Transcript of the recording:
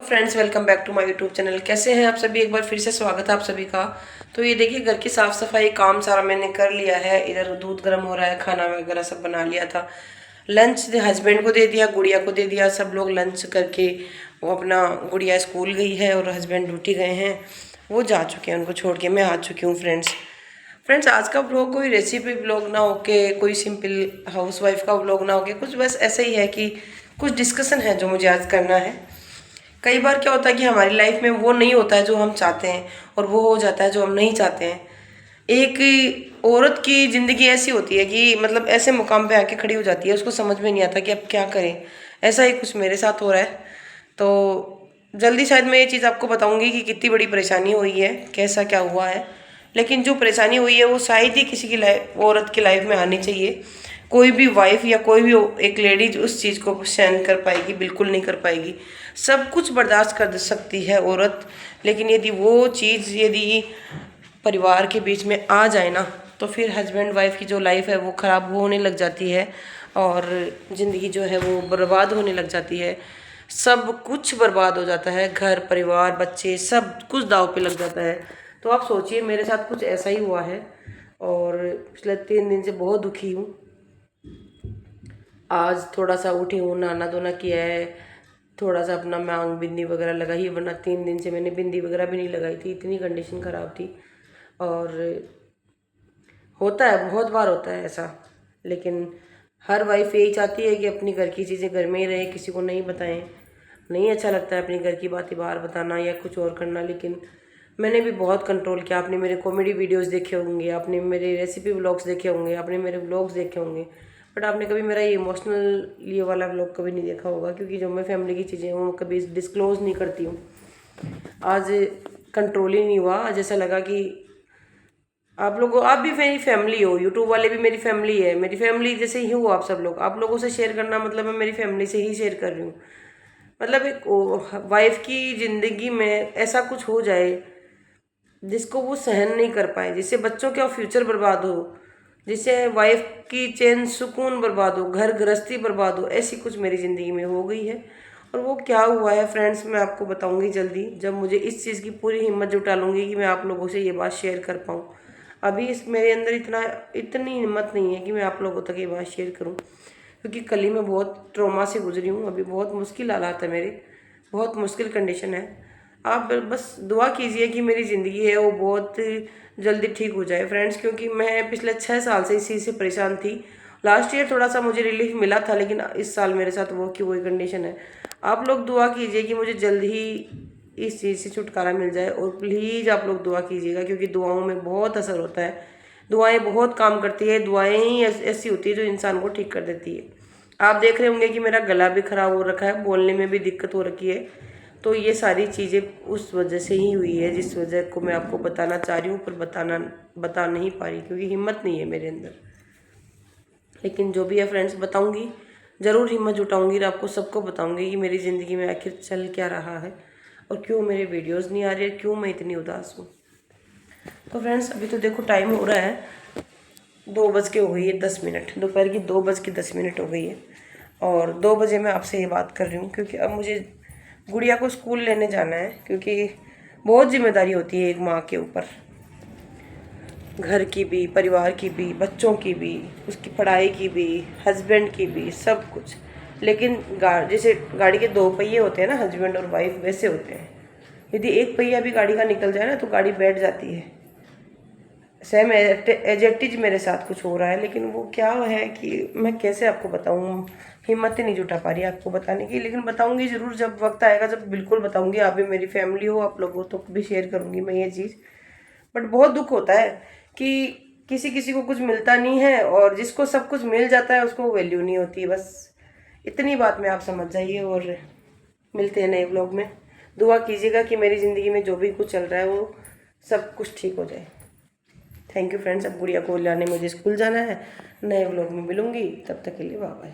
Friends, welcome back to my YouTube channel. कैसे हैं आप सभी? एक बार फिर से स्वागत है आप सभी का। तो ये देखिए, घर की साफ सफाई काम सारा मैंने कर लिया है। इधर दूध गर्म हो रहा है, खाना वगैरह सब बना लिया था। लंच हस्बैंड को दे दिया, गुड़िया को दे दिया। सब लोग लंच करके वो अपना, गुड़िया स्कूल गई है और हस्बैंड ड्यूटी गए हैं, वो जा चुके हैं। उनको छोड़ के मैं आ चुकी हूँ। फ्रेंड्स आज का ब्लॉग कोई रेसिपी ब्लॉग ना होके, कोई सिंपल हाउसवाइफ का ब्लॉग ना होके, कुछ बस ऐसा ही है कि कुछ डिस्कशन है जो मुझे आज करना है। कई बार क्या होता है कि हमारी लाइफ में वो नहीं होता है जो हम चाहते हैं, और वो हो जाता है जो हम नहीं चाहते हैं। एक औरत की ज़िंदगी ऐसी होती है कि मतलब ऐसे मुकाम पे आके खड़ी हो जाती है, उसको समझ में नहीं आता कि अब क्या करें। ऐसा ही कुछ मेरे साथ हो रहा है। तो जल्दी शायद मैं ये चीज़ आपको बताऊंगी कि कितनी बड़ी परेशानी हुई है, कैसा क्या हुआ है। लेकिन जो परेशानी हुई है वो शायद ही किसी की लाइफ, औरत की लाइफ में आनी चाहिए। कोई भी वाइफ या कोई भी एक लेडीज उस चीज़ को सहन कर पाएगी? बिल्कुल नहीं कर पाएगी। सब कुछ बर्दाश्त कर सकती है औरत, लेकिन यदि वो चीज़ यदि परिवार के बीच में आ जाए ना, तो फिर हस्बैंड वाइफ की जो लाइफ है वो ख़राब होने लग जाती है, और ज़िंदगी जो है वो बर्बाद होने लग जाती है। सब कुछ बर्बाद हो जाता है, घर परिवार बच्चे सब कुछ दाव पे लग जाता है। तो आप सोचिए, मेरे साथ कुछ ऐसा ही हुआ है, और पिछले 3 दिन से बहुत दुखी हूँ। आज थोड़ा सा उठी हूँ, नहाना धोना किया है, थोड़ा सा अपना मांग बिंदी वगैरह लगाई है, वरना 3 दिन से मैंने बिंदी वगैरह भी नहीं लगाई थी, इतनी कंडीशन ख़राब थी। और होता है, बहुत बार होता है ऐसा। लेकिन हर वाइफ यही चाहती है कि अपनी घर की चीज़ें घर में ही रहे, किसी को नहीं बताएं। नहीं अच्छा लगता है अपनी घर की बातें बाहर बताना या कुछ और करना। लेकिन मैंने भी बहुत कंट्रोल किया। आपने मेरे कॉमेडी वीडियोस देखे होंगे, आपने मेरे रेसिपी व्लॉग्स देखे होंगे, आपने मेरे व्लॉग्स देखे होंगे, बट आपने कभी मेरा ये इमोशनल ये वाला व्लॉग कभी नहीं देखा होगा, क्योंकि जो मैं फैमिली की चीज़ें वो कभी डिस्क्लोज नहीं करती हूँ। आज कंट्रोल ही नहीं हुआ। आज ऐसा लगा कि आप भी मेरी फैमिली हो, यूट्यूब वाले भी मेरी फैमिली है, मेरी फैमिली जैसे ही हो आप सब लोग। आप लोगों से शेयर करना मतलब मैं मेरी फैमिली से ही शेयर कर रही हूँ। मतलब एक वाइफ की ज़िंदगी में ऐसा कुछ हो जाए जिसको वो सहन नहीं कर पाए, जिससे बच्चों का फ्यूचर बर्बाद हो, जिससे वाइफ की चैन सुकून बर्बाद हो, घर गृहस्थी बर्बाद हो, ऐसी कुछ मेरी ज़िंदगी में हो गई है। और वो क्या हुआ है फ्रेंड्स, मैं आपको बताऊंगी जल्दी, जब मुझे इस चीज़ की पूरी हिम्मत जुटा लूँगी कि मैं आप लोगों से ये बात शेयर कर पाऊँ। अभी इस मेरे अंदर इतनी हिम्मत नहीं है कि मैं आप लोगों तक ये बात शेयर करूँ, क्योंकि कल ही मैं बहुत ट्रॉमा से गुजरी हूँ। अभी बहुत मुश्किल हालात है मेरे, बहुत मुश्किल कंडीशन है। आप बस दुआ कीजिए कि मेरी ज़िंदगी है वो बहुत जल्दी ठीक हो जाए फ्रेंड्स, क्योंकि मैं पिछले 6 साल से इसी से परेशान थी। लास्ट ईयर थोड़ा सा मुझे रिलीफ मिला था, लेकिन इस साल मेरे साथ वो की वही कंडीशन है। आप लोग दुआ कीजिए कि मुझे जल्द ही इस चीज़ से छुटकारा मिल जाए, और प्लीज़ आप लोग दुआ कीजिएगा, क्योंकि दुआओं में बहुत असर होता है। दुआएं बहुत काम करती है, दुआएं ही ऐसी होती है जो इंसान को ठीक कर देती है। आप देख रहे होंगे कि मेरा गला भी खराब हो रखा है, बोलने में भी दिक्कत हो रखी है। तो ये सारी चीज़ें उस वजह से ही हुई है, जिस वजह को मैं आपको बताना चाह रही हूँ, पर बता नहीं पा रही, क्योंकि हिम्मत नहीं है मेरे अंदर। लेकिन जो भी है फ्रेंड्स, बताऊँगी ज़रूर, हिम्मत जुटाऊँगी और आपको सबको बताऊँगी कि मेरी ज़िंदगी में आखिर चल क्या रहा है, और क्यों मेरे वीडियोज़ नहीं आ रहे, क्यों मैं इतनी उदास हूँ। तो फ्रेंड्स अभी तो देखो टाइम हो रहा है 2 बज के हो गई है 10 मिनट, दोपहर की 2 बज के 10 मिनट हो गई है। और 2 बजे मैं आपसे ये बात कर रही हूँ, क्योंकि अब मुझे गुड़िया को स्कूल लेने जाना है, क्योंकि बहुत जिम्मेदारी होती है एक माँ के ऊपर, घर की भी, परिवार की भी, बच्चों की भी, उसकी पढ़ाई की भी, हस्बैंड की भी, सब कुछ। लेकिन जैसे गाड़ी के 2 पहिए होते हैं ना, हस्बैंड और वाइफ, वैसे होते हैं। यदि एक पहिया भी गाड़ी का निकल जाए ना तो गाड़ी बैठ जाती है। सेम एजेक्टिज मेरे साथ कुछ हो रहा है, लेकिन वो क्या है कि मैं कैसे आपको बताऊँ, हिम्मत ही नहीं जुटा पा रही आपको बताने की। लेकिन बताऊंगी ज़रूर, जब वक्त आएगा जब बिल्कुल बताऊंगी। आप भी मेरी फैमिली हो, आप लोगों तो भी शेयर करूंगी मैं ये चीज़। बट बहुत दुख होता है कि किसी किसी को कुछ मिलता नहीं है, और जिसको सब कुछ मिल जाता है उसको वैल्यू नहीं होती। बस इतनी बात में आप समझ जाइए, और मिलते हैं नए ब्लॉग में। दुआ कीजिएगा कि मेरी ज़िंदगी में जो भी कुछ चल रहा है वो सब कुछ ठीक हो जाए। Thank you friends. अब गुड़िया को लाने मुझे स्कूल जाना है। नए व्लॉग में मिलूंगी, तब तक के लिए बाय बाय।